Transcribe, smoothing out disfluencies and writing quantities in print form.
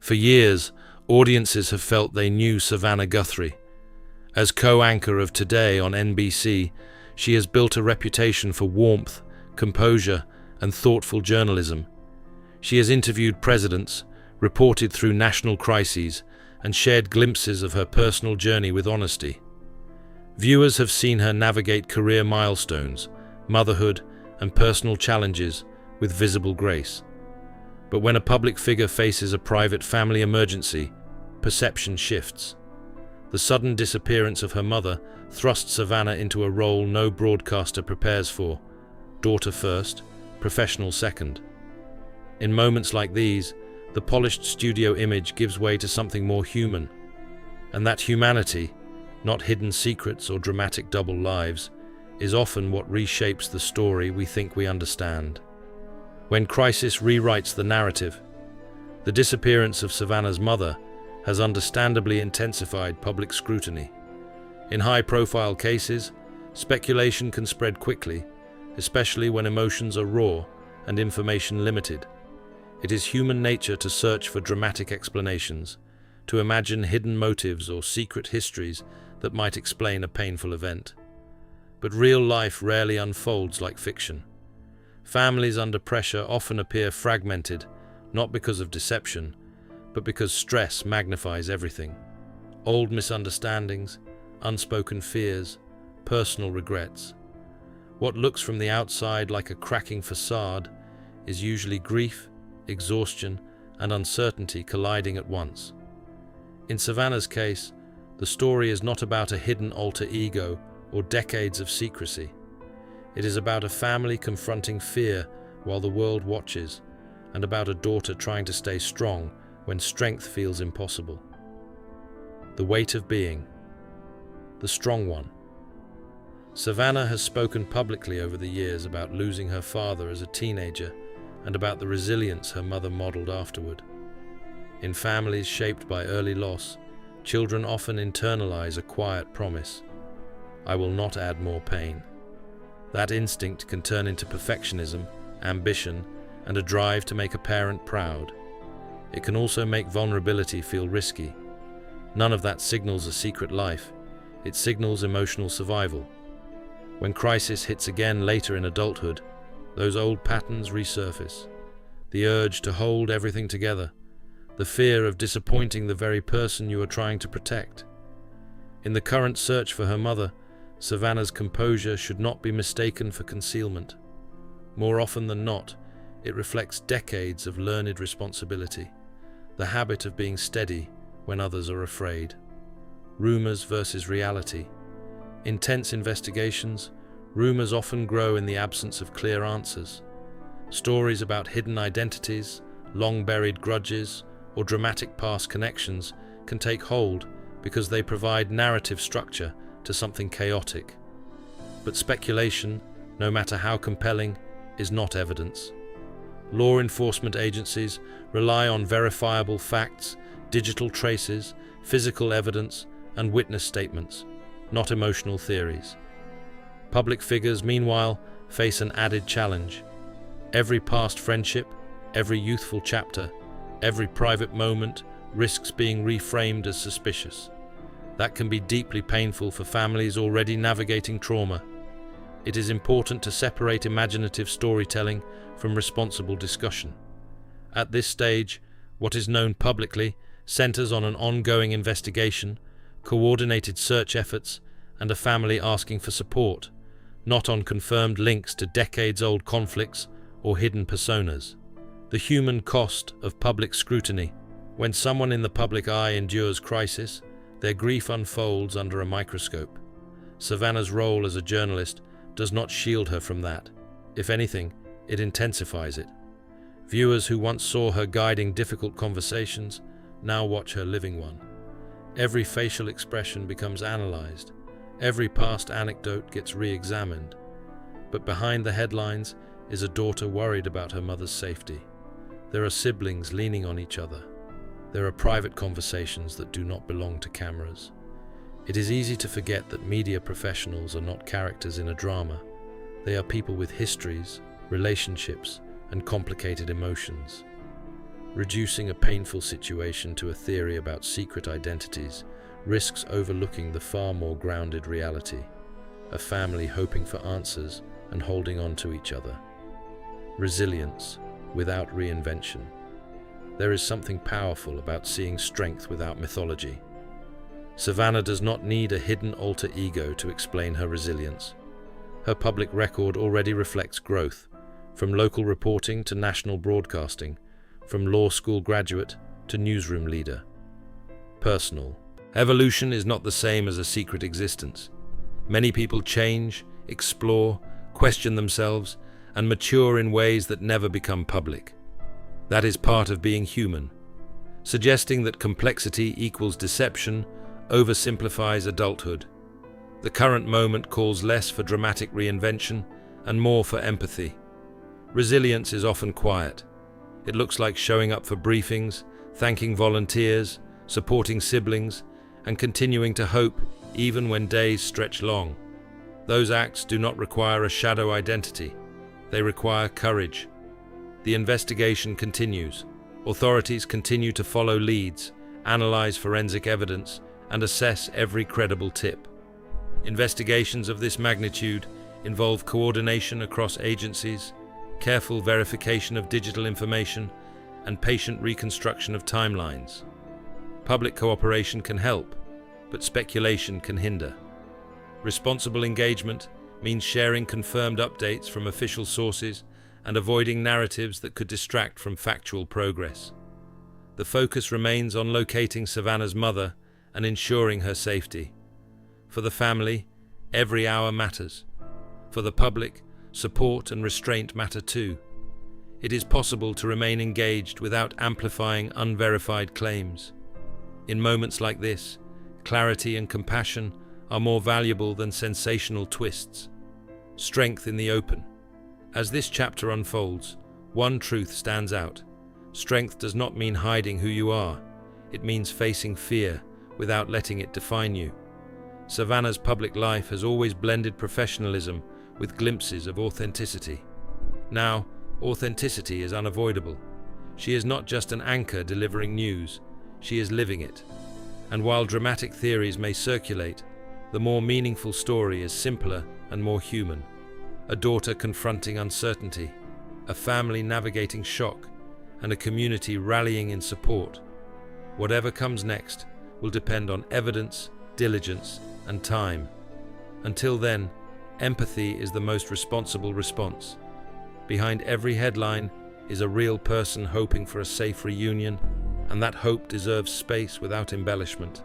For years, audiences have felt they knew Savannah Guthrie. As co-anchor of Today on NBC, she has built a reputation for warmth, composure, and thoughtful journalism. She has interviewed presidents, reported through national crises, and shared glimpses of her personal journey with honesty. Viewers have seen her navigate career milestones, motherhood, and personal challenges with visible grace. But when a public figure faces a private family emergency, perception shifts. The sudden disappearance of her mother thrust Savannah into a role no broadcaster prepares for: daughter first, professional second. In moments like these, the polished studio image gives way to something more human. And that humanity, not hidden secrets or dramatic double lives, is often what reshapes the story we think we understand. When crisis rewrites the narrative, the disappearance of Savannah's mother has understandably intensified public scrutiny. In high-profile cases, speculation can spread quickly, especially when emotions are raw and information limited. It is human nature to search for dramatic explanations, to imagine hidden motives or secret histories that might explain a painful event. But real life rarely unfolds like fiction. Families under pressure often appear fragmented, not because of deception, but because stress magnifies everything. Old misunderstandings, unspoken fears, personal regrets. What looks from the outside like a cracking facade is usually grief, exhaustion, and uncertainty colliding at once. In Savannah's case, the story is not about a hidden alter ego or decades of secrecy. It is about a family confronting fear while the world watches, and about a daughter trying to stay strong when strength feels impossible. The weight of being the strong one. Savannah has spoken publicly over the years about losing her father as a teenager and about the resilience her mother modeled afterward. In families shaped by early loss, children often internalize a quiet promise: I will not add more pain. That instinct can turn into perfectionism, ambition, and a drive to make a parent proud. It can also make vulnerability feel risky. None of that signals a secret life. It signals emotional survival. When crisis hits again later in adulthood, those old patterns resurface. The urge to hold everything together, the fear of disappointing the very person you are trying to protect. In the current search for her mother, Savannah's composure should not be mistaken for concealment. More often than not, it reflects decades of learned responsibility, the habit of being steady when others are afraid. Rumors versus reality. Intense investigations, rumors often grow in the absence of clear answers. Stories about hidden identities, long-buried grudges, or dramatic past connections can take hold because they provide narrative structure to something chaotic. But speculation, no matter how compelling, is not evidence. Law enforcement agencies rely on verifiable facts, digital traces, physical evidence, and witness statements, not emotional theories. Public figures, meanwhile, face an added challenge. Every past friendship, every youthful chapter, every private moment risks being reframed as suspicious. That can be deeply painful for families already navigating trauma. It is important to separate imaginative storytelling from responsible discussion. At this stage, what is known publicly centers on an ongoing investigation, coordinated search efforts, and a family asking for support, not on confirmed links to decades-old conflicts or hidden personas. The human cost of public scrutiny. When someone in the public eye endures crisis, their grief unfolds under a microscope. Savannah's role as a journalist does not shield her from that. If anything, it intensifies it. Viewers who once saw her guiding difficult conversations now watch her living one. Every facial expression becomes analyzed. Every past anecdote gets re-examined. But behind the headlines is a daughter worried about her mother's safety. There are siblings leaning on each other. There are private conversations that do not belong to cameras. It is easy to forget that media professionals are not characters in a drama. They are people with histories, relationships, and complicated emotions. Reducing a painful situation to a theory about secret identities risks overlooking the far more grounded reality, a family hoping for answers and holding on to each other. Resilience without reinvention. There is something powerful about seeing strength without mythology. Savannah does not need a hidden alter ego to explain her resilience. Her public record already reflects growth, from local reporting to national broadcasting, from law school graduate to newsroom leader. Personal. Evolution is not the same as a secret existence. Many people change, explore, question themselves, and mature in ways that never become public. That is part of being human. Suggesting that complexity equals deception oversimplifies adulthood. The current moment calls less for dramatic reinvention and more for empathy. Resilience is often quiet. It looks like showing up for briefings, thanking volunteers, supporting siblings, and continuing to hope even when days stretch long. Those acts do not require a shadow identity. They require courage. The investigation continues. Authorities continue to follow leads, analyze forensic evidence, and assess every credible tip. Investigations of this magnitude involve coordination across agencies, careful verification of digital information, and patient reconstruction of timelines. Public cooperation can help, but speculation can hinder. Responsible engagement means sharing confirmed updates from official sources and avoiding narratives that could distract from factual progress. The focus remains on locating Savannah's mother and ensuring her safety. For the family, every hour matters. For the public, support and restraint matter too. It is possible to remain engaged without amplifying unverified claims. In moments like this, clarity and compassion are more valuable than sensational twists. Strength in the open. As this chapter unfolds, one truth stands out. Strength does not mean hiding who you are. It means facing fear without letting it define you. Savannah's public life has always blended professionalism with glimpses of authenticity. Now, authenticity is unavoidable. She is not just an anchor delivering news, she is living it. And while dramatic theories may circulate, the more meaningful story is simpler and more human. A daughter confronting uncertainty, a family navigating shock, and a community rallying in support. Whatever comes next will depend on evidence, diligence, and time. Until then, empathy is the most responsible response. Behind every headline is a real person hoping for a safe reunion, and that hope deserves space without embellishment.